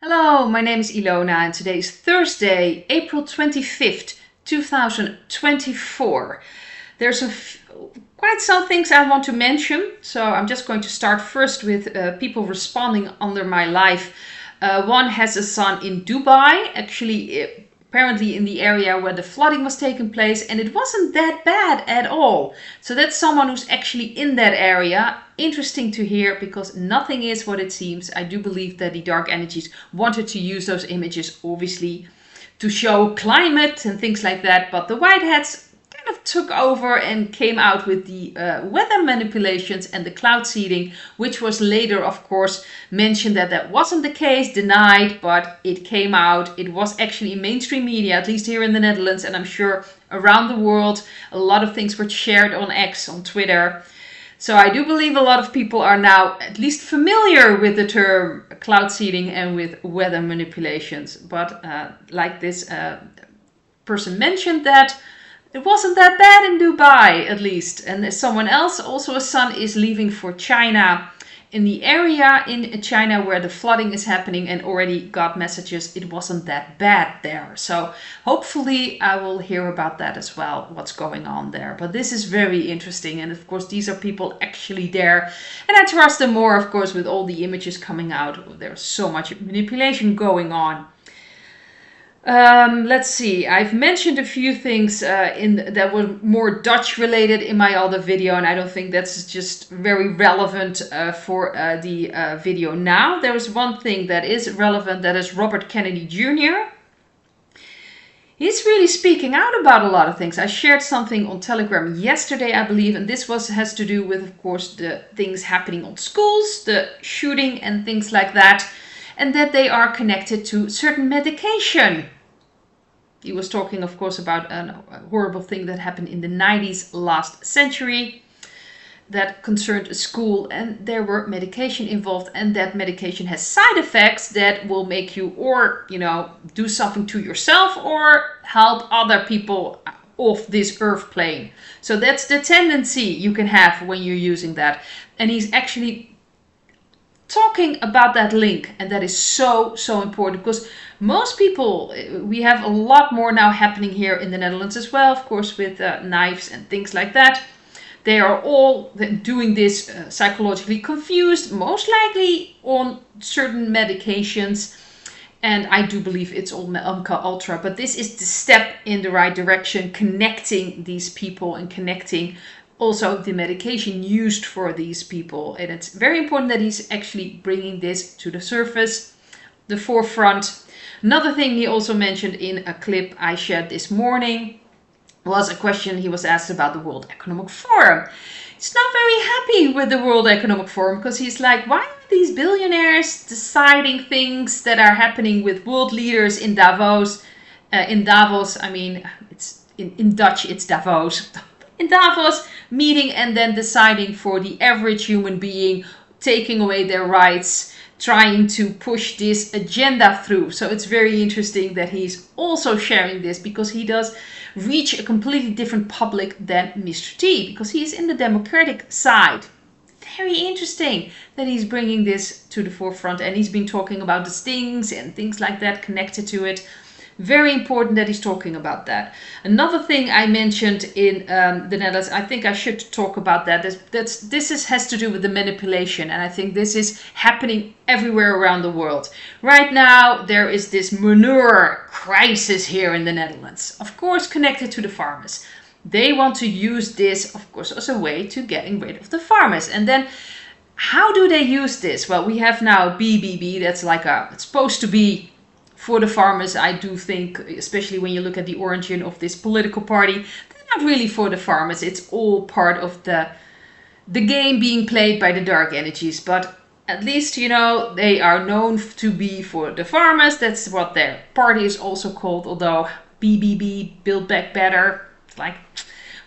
Hello, my name is Ilona and today is Thursday, April 25th, 2024. There's quite some things I want to mention, so I'm just going to start first with people responding under my life. One has a son in Dubai, actually apparently in the area where the flooding was taking place, and it wasn't that bad at all. So that's someone who's actually in that area. Interesting to hear, because nothing is what it seems. I do believe that the dark energies wanted to use those images, obviously, to show climate and things like that, but the white hats kind of took over and came out with the weather manipulations and the cloud seeding, which was later, of course, mentioned that wasn't the case, denied, but it came out. It was actually in mainstream media, at least here in the Netherlands, and I'm sure around the world. A lot of things were shared on X, on Twitter. So I do believe a lot of people are now at least familiar with the term cloud seeding and with weather manipulations. But like this person mentioned, that it wasn't that bad in Dubai, at least. And someone else, also a son, is leaving for China, in the area in China where the flooding is happening, and already got messages it wasn't that bad there. So hopefully I will hear about that as well, what's going on there. But this is very interesting, and of course these are people actually there, and I trust them more, of course, with all the images coming out. There's so much manipulation going on. Let's see, I've mentioned a few things that were more Dutch related in my other video, and I don't think that's just very relevant for the video now. There is one thing that is relevant, that is Robert Kennedy Jr. He's really speaking out about a lot of things. I shared something on Telegram yesterday, I believe, and this has to do with, of course, the things happening on schools, the shooting and things like that, and that they are connected to certain medication. He was talking, of course, about a horrible thing that happened in the 90s last century that concerned a school, and there were medication involved, and that medication has side effects that will make you, or, do something to yourself or help other people off this earth plane. So that's the tendency you can have when you're using that. And he's actually talking about that link, and that is so important, because most people, we have a lot more now happening here in the Netherlands as well, of course, with knives and things like that. They are all doing this psychologically confused, most likely on certain medications, and I do believe it's all MK Ultra, but this is the step in the right direction, connecting these people and connecting also the medication used for these people. And it's very important that he's actually bringing this to the surface, the forefront. Another thing he also mentioned in a clip I shared this morning was a question he was asked about the World Economic Forum. He's not very happy with the World Economic Forum, because he's like, why are these billionaires deciding things that are happening with world leaders in Davos? I mean, it's in Dutch, it's Davos. In Davos, meeting and then deciding for the average human being, taking away their rights, trying to push this agenda through. So it's very interesting that he's also sharing this, because he does reach a completely different public than Mr. T, because he's in the democratic side. Very interesting that he's bringing this to the forefront, and he's been talking about the stings and things like that connected to it. Very important that he's talking about that. Another thing I mentioned in the Netherlands, I think I should talk about that. This has to do with the manipulation, and I think this is happening everywhere around the world. Right now, there is this manure crisis here in the Netherlands, of course connected to the farmers. They want to use this, of course, as a way to getting rid of the farmers. And then, how do they use this? Well, we have now BBB, that's like it's supposed to be for the farmers. I do think, especially when you look at the origin of this political party, they're not really for the farmers. It's all part of the game being played by the dark energies. But at least, they are known to be for the farmers. That's what their party is also called, although BBB, Build Back Better. It's like,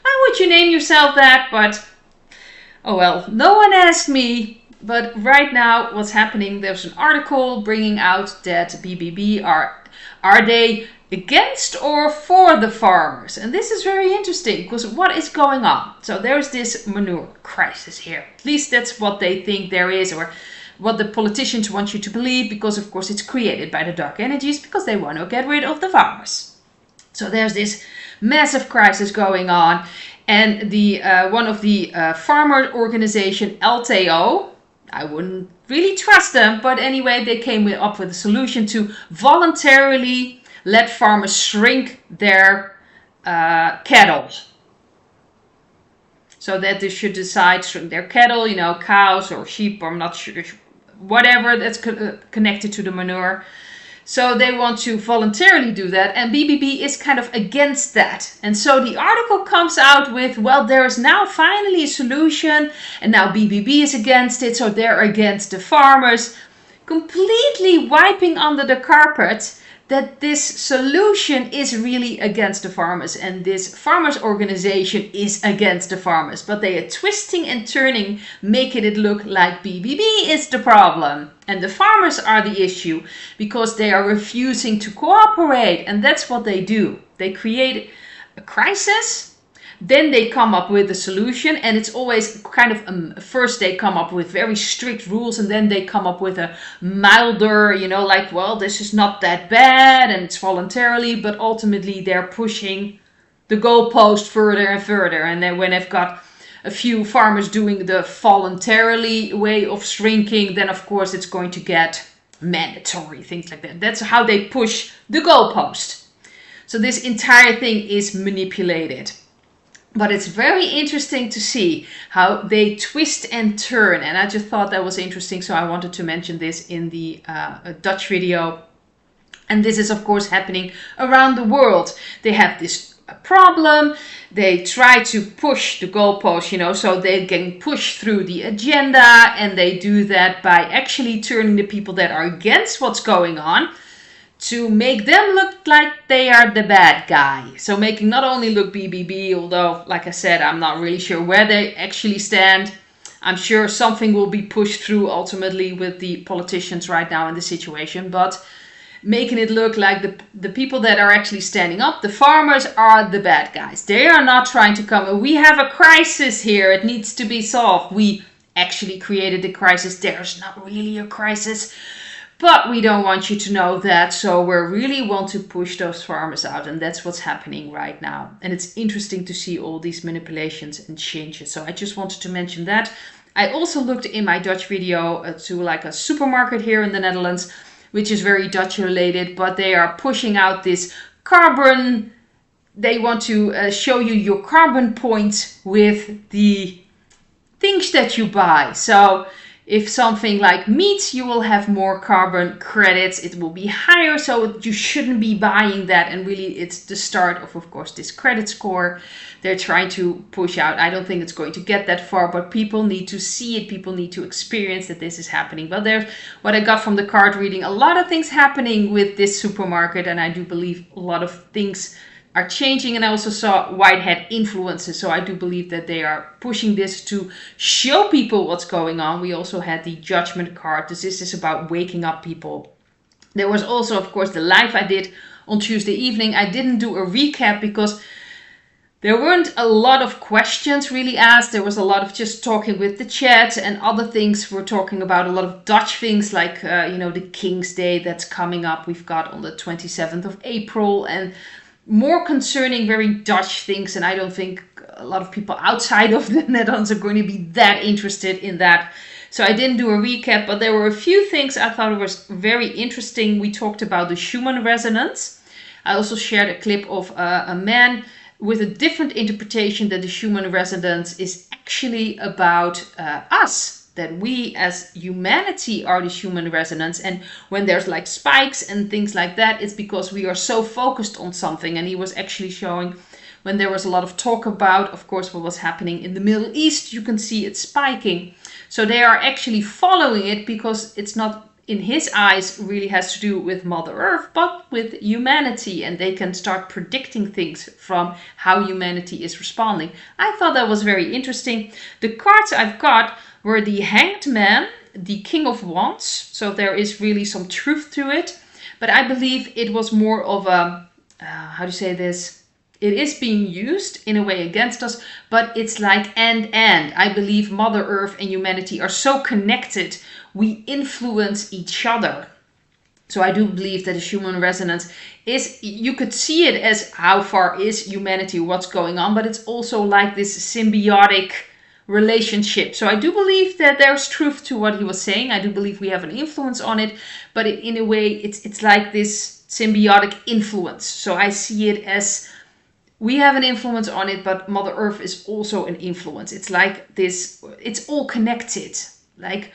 why would you name yourself that? But, oh well, no one asked me. But right now, what's happening, there's an article bringing out that BBB are they against or for the farmers? And this is very interesting, because what is going on? So there's this manure crisis here. At least that's what they think there is, or what the politicians want you to believe, because of course it's created by the dark energies, because they want to get rid of the farmers. So there's this massive crisis going on, and the one of the farmer organization, LTO, I wouldn't really trust them, but anyway, they came up with a solution to voluntarily let farmers shrink their cattle. So that they should decide shrink their cattle, you know, cows or sheep, I'm not sure, whatever that's connected to the manure. So they want to voluntarily do that, and BBB is kind of against that. And so the article comes out with, well, there is now finally a solution, and now BBB is against it, so they're against the farmers, completely wiping under the carpet that this solution is really against the farmers, and this farmers organization is against the farmers. But they are twisting and turning, making it look like BBB is the problem and the farmers are the issue, because they are refusing to cooperate. And that's what they do. They create a crisis, then they come up with a solution, and it's always kind of first they come up with very strict rules, and then they come up with a milder, you know, like, well, this is not that bad and it's voluntarily, but ultimately they're pushing the goalpost further and further. And then when they've got a few farmers doing the voluntarily way of shrinking, then of course it's going to get mandatory, things like that. That's how they push the goalpost. So this entire thing is manipulated. But it's very interesting to see how they twist and turn. And I just thought that was interesting, so I wanted to mention this in the Dutch video. And this is, of course, happening around the world. They have this problem. They try to push the goalpost, you know, so they can push through the agenda. And they do that by actually turning the people that are against what's going on to make them look like they are the bad guy. So making not only look BBB, although, like I said, I'm not really sure where they actually stand. I'm sure something will be pushed through ultimately with the politicians right now in the situation, but making it look like the people that are actually standing up, the farmers, are the bad guys. They are not trying to come, we have a crisis here, it needs to be solved. We actually created the crisis. There's not really a crisis, but we don't want you to know that, so we really want to push those farmers out, and that's what's happening right now. And it's interesting to see all these manipulations and changes. So I just wanted to mention that. I also looked in my Dutch video to like a supermarket here in the Netherlands, which is very Dutch related, but they are pushing out this carbon. They want to show you your carbon points with the things that you buy. So if something like meat, you will have more carbon credits, it will be higher, so you shouldn't be buying that. And really it's the start of course, this credit score they're trying to push out. I don't think it's going to get that far, but people need to see it, people need to experience that this is happening. But there's what I got from the card reading, a lot of things happening with this supermarket, and I do believe a lot of things are changing. And I also saw whitehead influences, so I do believe that they are pushing this to show people what's going on. We also had the judgment card. This is about waking up people. There was also, of course, the live I did on Tuesday evening. I didn't do a recap because there weren't a lot of questions really asked. There was a lot of just talking with the chat, and other things we're talking about, a lot of Dutch things like, you know, the King's Day that's coming up. We've got on the 27th of April, and more concerning, very Dutch things. And I don't think a lot of people outside of the Netherlands are going to be that interested in that. So I didn't do a recap, but there were a few things I thought was very interesting. We talked about the Schumann resonance. I also shared a clip of a man with a different interpretation, that the Schumann resonance is actually about us. That we as humanity are the Schumann resonance, and when there's like spikes and things like that, it's because we are so focused on something. And he was actually showing when there was a lot of talk about, of course, what was happening in the Middle East, you can see it spiking. So they are actually following it because it's not, in his eyes, really has to do with Mother Earth, but with humanity, and they can start predicting things from how humanity is responding. I thought that was very interesting. The cards I've got were the Hanged Man, the King of Wands, so there is really some truth to it, but I believe it was more of a, how do you say this? It is being used in a way against us, but it's like and. I believe Mother Earth and humanity are so connected. We influence each other. So I do believe that the Schumann resonance is, you could see it as how far is humanity, what's going on, but it's also like this symbiotic relationship. So I do believe that there's truth to what he was saying. I do believe we have an influence on it, but in a way it's like this symbiotic influence. So I see it as we have an influence on it, but Mother Earth is also an influence. It's like this, it's all connected. Like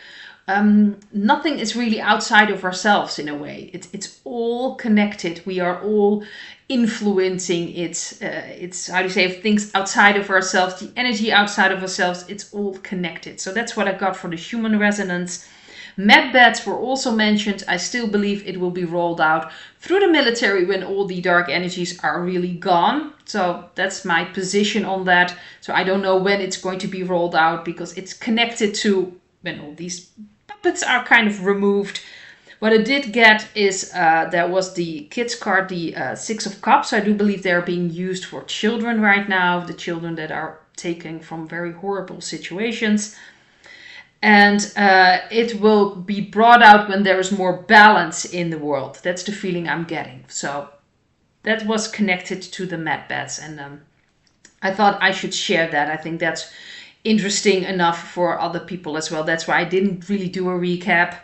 nothing is really outside of ourselves in a way. It's all connected. We are all influencing it. It's how do you say, things outside of ourselves, the energy outside of ourselves, it's all connected. So that's what I got for the Schumann resonance. Medbeds were also mentioned. I still believe it will be rolled out through the military when all the dark energies are really gone. So that's my position on that. So I don't know when it's going to be rolled out because it's connected to when all these puppets are kind of removed. What I did get is there was the kids card, the Six of Cups. I do believe they're being used for children right now, the children that are taken from very horrible situations. And it will be brought out when there is more balance in the world. That's the feeling I'm getting. So that was connected to the Medbeds. And I thought I should share that. I think that's interesting enough for other people as well. That's why I didn't really do a recap.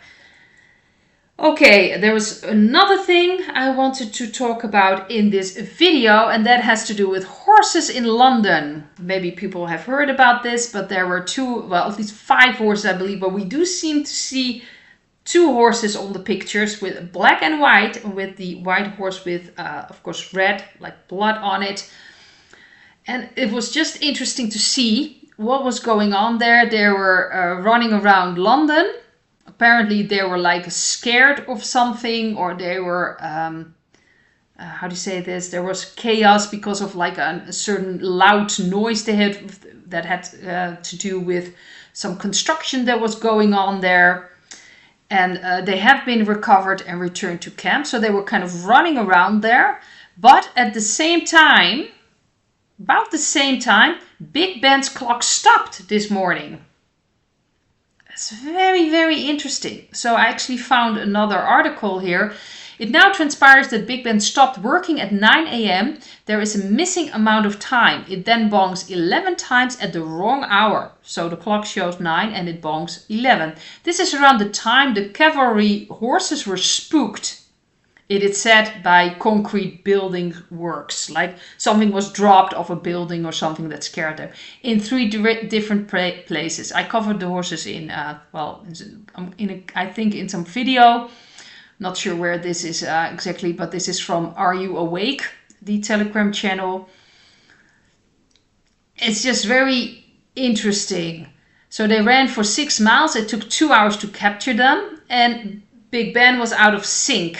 Okay, there was another thing I wanted to talk about in this video, and that has to do with horses in London. Maybe people have heard about this, but there were at least 5 horses, I believe, but we do seem to see 2 horses on the pictures with black and white, with the white horse with, of course, red, like blood on it. And it was just interesting to see what was going on there. They were running around London. Apparently they were like scared of something, or they were, how do you say this? There was chaos because of like a certain loud noise they had that had to do with some construction that was going on there. And they have been recovered and returned to camp. So they were kind of running around there. But at the same time, about the same time, Big Ben's clock stopped this morning. It's very, very interesting. So I actually found another article here. It now transpires that Big Ben stopped working at 9 a.m. There is a missing amount of time. It then bongs 11 times at the wrong hour. So the clock shows 9 and it bongs 11. This is around the time the cavalry horses were spooked. It is said by concrete building works, like something was dropped off a building or something that scared them, in 3 different places. I covered the horses in, I think in some video. Not sure where this is exactly, but this is from Are You Awake, the Telegram channel. It's just very interesting. So they ran for 6 miles. It took 2 hours to capture them, and Big Ben was out of sync.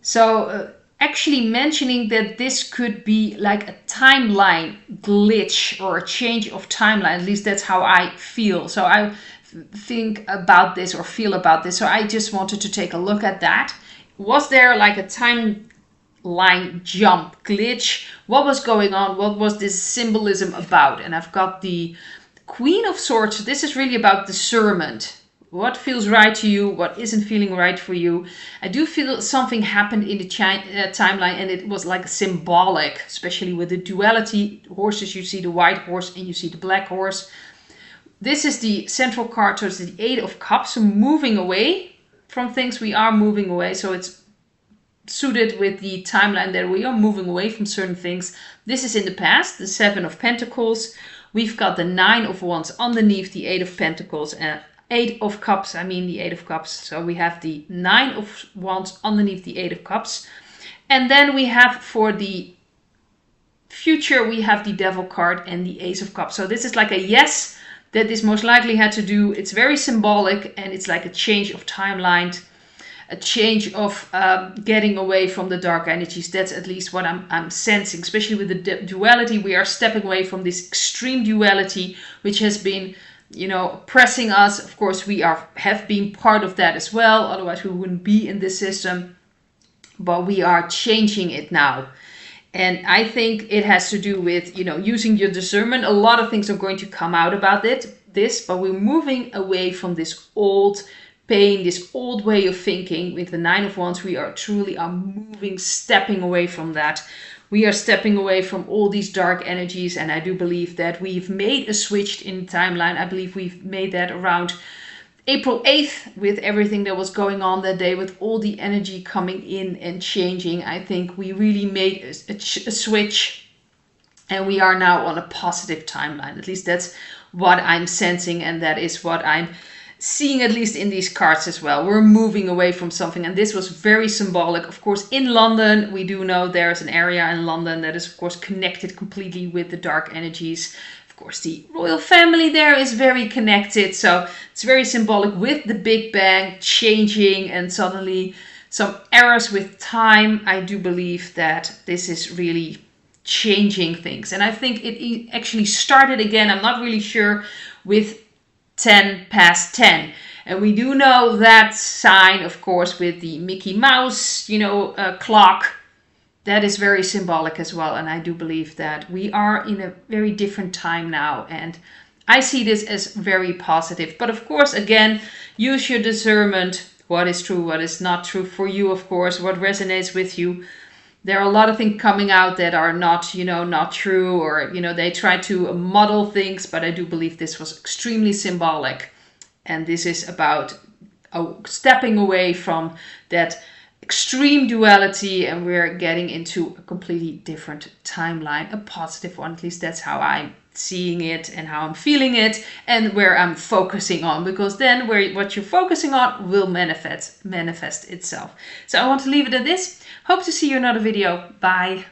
So actually mentioning that this could be like a timeline glitch or a change of timeline. At least that's how I feel. So I think about this or feel about this. So I just wanted to take a look at that. Was there like a timeline jump glitch? What was going on? What was this symbolism about? And I've got the Queen of Swords. This is really about discernment. What feels right to you? What isn't feeling right for you? I do feel something happened in the timeline, and it was like symbolic, especially with the duality horses. You see the white horse and you see the black horse. This is the central card, so it's the 8 of Cups, so moving away from things. We are moving away, so it's suited with the timeline that we are moving away from certain things. This is in the past, the 7 of Pentacles. We've got the 9 of Wands underneath the 8 of Pentacles, and 8 of Cups, the 8 of Cups. So we have the 9 of Wands underneath the 8 of Cups. And then we have for the future, we have the Devil card and the Ace of Cups. So this is like a yes, that this most likely had to do. It's very symbolic, and it's like a change of timeline, a change of getting away from the dark energies. That's at least what I'm sensing, especially with the duality. We are stepping away from this extreme duality, which has been oppressing us. Of course, we have been part of that as well. Otherwise, we wouldn't be in this system. But we are changing it now. And I think it has to do with, using your discernment. A lot of things are going to come out about this, but we're moving away from this old pain, this old way of thinking. With the Nine of Wands, we are moving, stepping away from that. We are stepping away from all these dark energies, and I do believe that we've made a switch in the timeline. I believe we've made that around April 8th, with everything that was going on that day, with all the energy coming in and changing. I think we really made a switch, and we are now on a positive timeline. At least that's what I'm sensing, and that is what I'm seeing, at least in these cards as well. We're moving away from something, and this was very symbolic. Of course, in London, we do know there's an area in London that is, of course, connected completely with the dark energies. Of course, the royal family there is very connected, so it's very symbolic with the Big Bang changing and suddenly some errors with time. I do believe that this is really changing things, and I think it actually started again, I'm not really sure, with 10 past 10. And we do know that sign, of course, with the Mickey Mouse, clock. That is very symbolic as well. And I do believe that we are in a very different time now. And I see this as very positive. But of course, again, use your discernment. What is true, what is not true for you, of course, what resonates with you. There are a lot of things coming out that are not, not true, or, they try to model things. But I do believe this was extremely symbolic. And this is about stepping away from that extreme duality, and we're getting into a completely different timeline, a positive one. At least that's how I'm seeing it and how I'm feeling it, and where I'm focusing on, because then what you're focusing on will manifest itself. So I want to leave it at this. Hope to see you in another video. Bye.